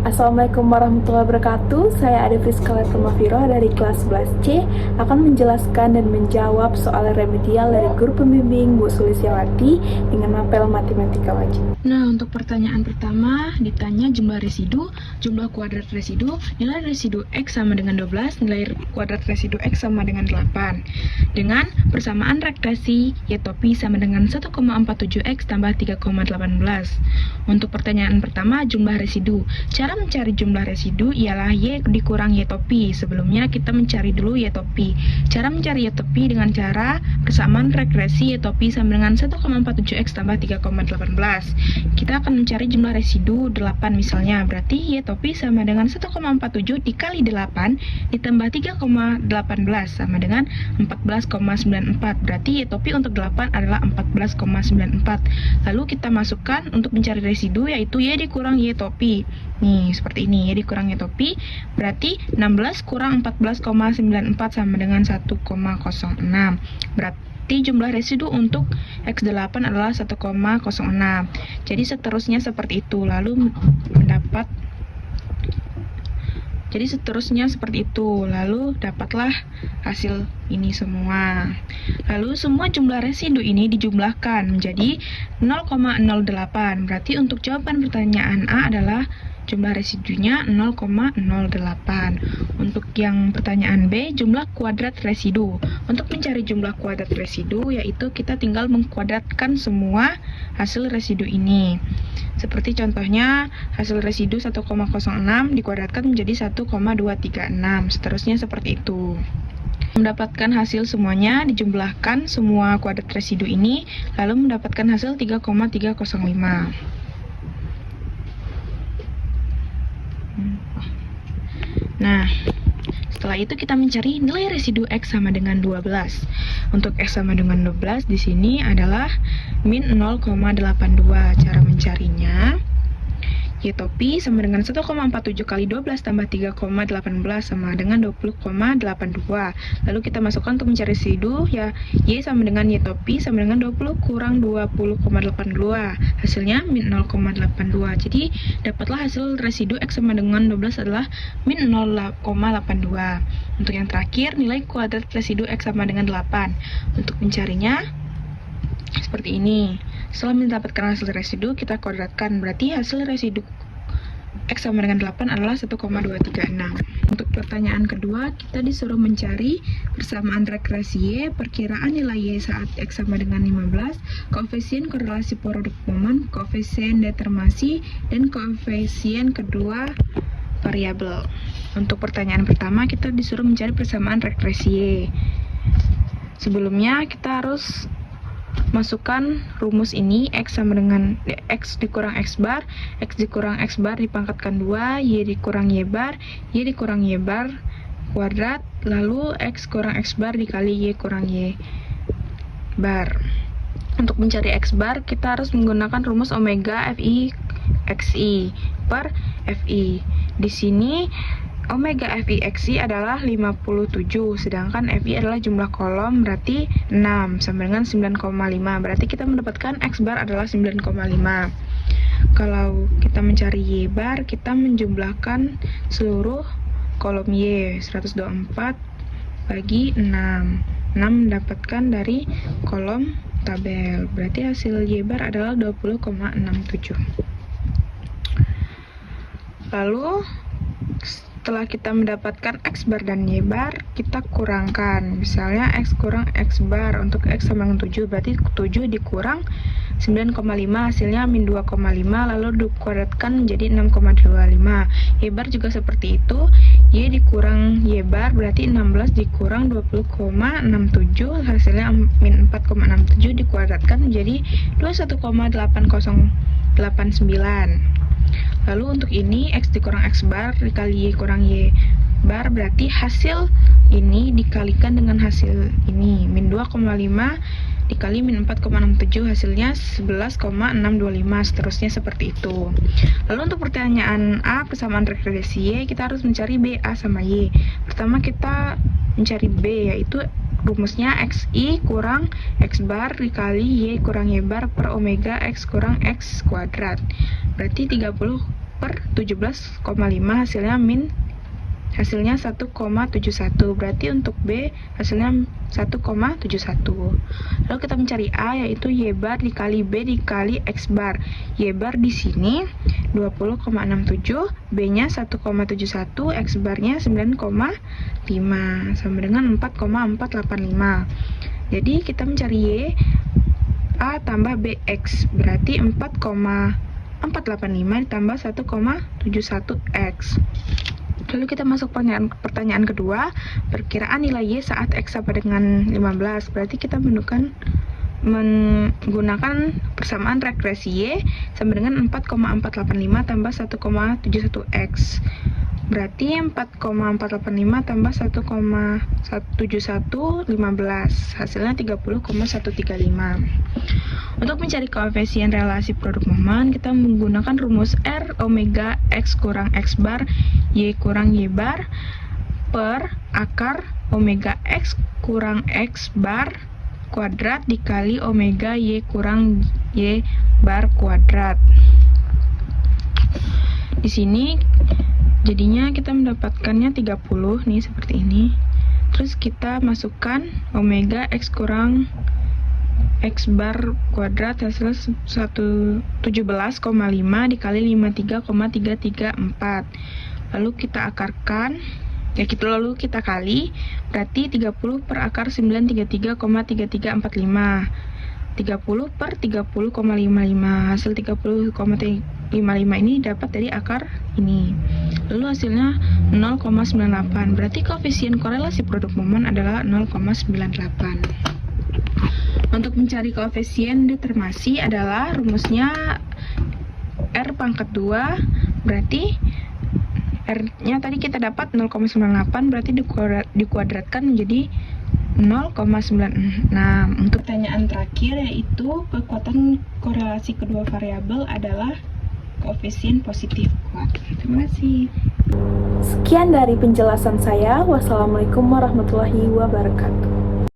Assalamualaikum warahmatullahi wabarakatuh. Saya Ade Friskala Mafiro dari kelas 11C akan menjelaskan dan menjawab soal remedial dari guru pembimbing Bu Sulistiawati dengan mapel matematika wajib. Nah, untuk pertanyaan pertama ditanya jumlah residu, jumlah kuadrat residu, nilai residu X sama dengan 12, nilai kuadrat residu X sama dengan 8. Dengan persamaan regresi Y topi sama dengan 1,47X tambah 3,18. Untuk pertanyaan pertama, jumlah residu. Cara mencari jumlah residu ialah Y dikurang Y topi. Sebelumnya kita mencari dulu Y topi. Cara mencari Y topi dengan cara persamaan regresi Y topi sama dengan 1,47X tambah 3,18. Kita akan mencari jumlah residu 8 misalnya. Berarti Y topi sama dengan 1,47 dikali 8 ditambah 3,18 sama dengan 14,94. Berarti Y topi untuk 8 adalah 14,94. Lalu kita masukkan untuk mencari residu yaitu Y dikurang Y topi. Nih, seperti ini. Y dikurang Y topi berarti 16 kurang 14,94 sama dengan 1,06. Berarti jumlah residu untuk X8 adalah 1,06. Jadi seterusnya seperti itu. Lalu dapatlah hasil ini semua. Lalu semua jumlah residu ini dijumlahkan menjadi 0,08. Berarti untuk jawaban pertanyaan A adalah jumlah residunya 0,08. Untuk yang pertanyaan B, jumlah kuadrat residu. Untuk mencari jumlah kuadrat residu, yaitu kita tinggal mengkuadratkan semua hasil residu ini. Seperti contohnya, hasil residu 1,06 dikuadratkan menjadi 1,236. Seterusnya seperti itu. Mendapatkan hasil semuanya, dijumlahkan semua kuadrat residu ini, lalu mendapatkan hasil 3,305. Nah, setelah itu kita mencari nilai residu X sama dengan 12. Untuk X sama dengan 12 di sini adalah min 0,82. Cara mencarinya, Y topi sama dengan 1,47 kali 12 tambah 3,18 sama dengan 20,82. Lalu kita masukkan untuk mencari residu, ya Y sama dengan Y topi sama dengan 20 kurang 20,82. Hasilnya min 0,82. Jadi dapatlah hasil residu X sama dengan 12 adalah min 0,82. Untuk yang terakhir, nilai kuadrat residu X sama dengan 8. Untuk mencarinya seperti ini. Setelah mendapatkan hasil residu, kita kuadratkan. Berarti hasil residu X sama dengan 8 adalah 1,236. Untuk pertanyaan kedua, kita disuruh mencari persamaan regresi Y, perkiraan nilai Y saat X sama dengan 15, koefisien korelasi produk momen, koefisien determinasi, dan koefisien kedua variabel. Untuk pertanyaan pertama, kita disuruh mencari persamaan regresi Y. Sebelumnya, kita harus masukkan rumus ini, X sama dengan X dikurang X bar dipangkatkan 2, Y dikurang Y bar kuadrat, lalu X kurang X bar dikali Y kurang Y bar. Untuk mencari X bar, kita harus menggunakan rumus omega FI XI per FI. Di sini omega FI XI adalah 57, sedangkan FI adalah jumlah kolom, berarti 6, sama dengan 9,5. Berarti kita mendapatkan X bar adalah 9,5. Kalau kita mencari Y bar, kita menjumlahkan seluruh kolom Y, 124 bagi 6. 6 mendapatkan dari kolom tabel. Berarti hasil Y bar adalah 20,67. Lalu setelah kita mendapatkan X bar dan Y bar, kita kurangkan. Misalnya X kurang X bar, untuk X sama dengan 7, berarti 7 dikurang 9,5, hasilnya min 2,5, lalu dikuadratkan menjadi 6,25. Y bar juga seperti itu, Y dikurang Y bar, berarti 16 dikurang 20,67, hasilnya min 4,67, dikuadratkan menjadi 21,8089. Lalu untuk ini X dikurang X bar dikali Y kurang Y bar, berarti hasil ini dikalikan dengan hasil ini, min 2,5 dikali min 4,67, hasilnya 11,625. Seterusnya seperti itu. Lalu untuk pertanyaan A, persamaan regresi Y, kita harus mencari B, A sama Y. Pertama kita mencari B, yaitu rumusnya XI kurang X bar dikali Y kurang Y bar per omega X kurang X kuadrat. Berarti 30 per 17,5 hasilnya 1,71. Berarti untuk B hasilnya 1,71. Lalu kita mencari A, yaitu Y bar dikali B dikali X bar. Y bar di sini 20,67, B-nya 1,71, X barnya 9,5 sama dengan 4,485. Jadi kita mencari Y, A tambah BX berarti 4,485 ditambah 1,71X. Lalu kita masuk pertanyaan kedua, perkiraan nilai Y saat X sama dengan 15. Berarti kita menggunakan persamaan regresi Y sama dengan 4,485 tambah 1,71X. Berarti 4,485 tambah 1,7115, hasilnya 30,135. Untuk mencari koefisien relasi produk momen, kita menggunakan rumus R omega X kurang X bar Y kurang Y bar per akar omega X kurang X bar kuadrat dikali omega Y kurang Y bar kuadrat. Di sini jadinya kita mendapatkannya 30 nih, seperti ini. Terus kita masukkan omega X kurang X bar kuadrat hasil 17,5 dikali 53,334. Lalu kita akarkan, lalu kita kali, berarti 30 per akar 933,3345. 30 per 30,55, hasil 30,55 ini dapat dari akar ini. Lalu hasilnya 0,98, berarti koefisien korelasi produk momen adalah 0,98. Untuk mencari koefisien determinasi adalah rumusnya R pangkat 2, berarti R-nya tadi kita dapat 0,98, berarti dikuadratkan menjadi 0,96. Untuk pertanyaan terakhir, yaitu kekuatan korelasi kedua variabel adalah koefisien positif kuat. Terima kasih. Sekian dari penjelasan saya. Wassalamualaikum warahmatullahi wabarakatuh.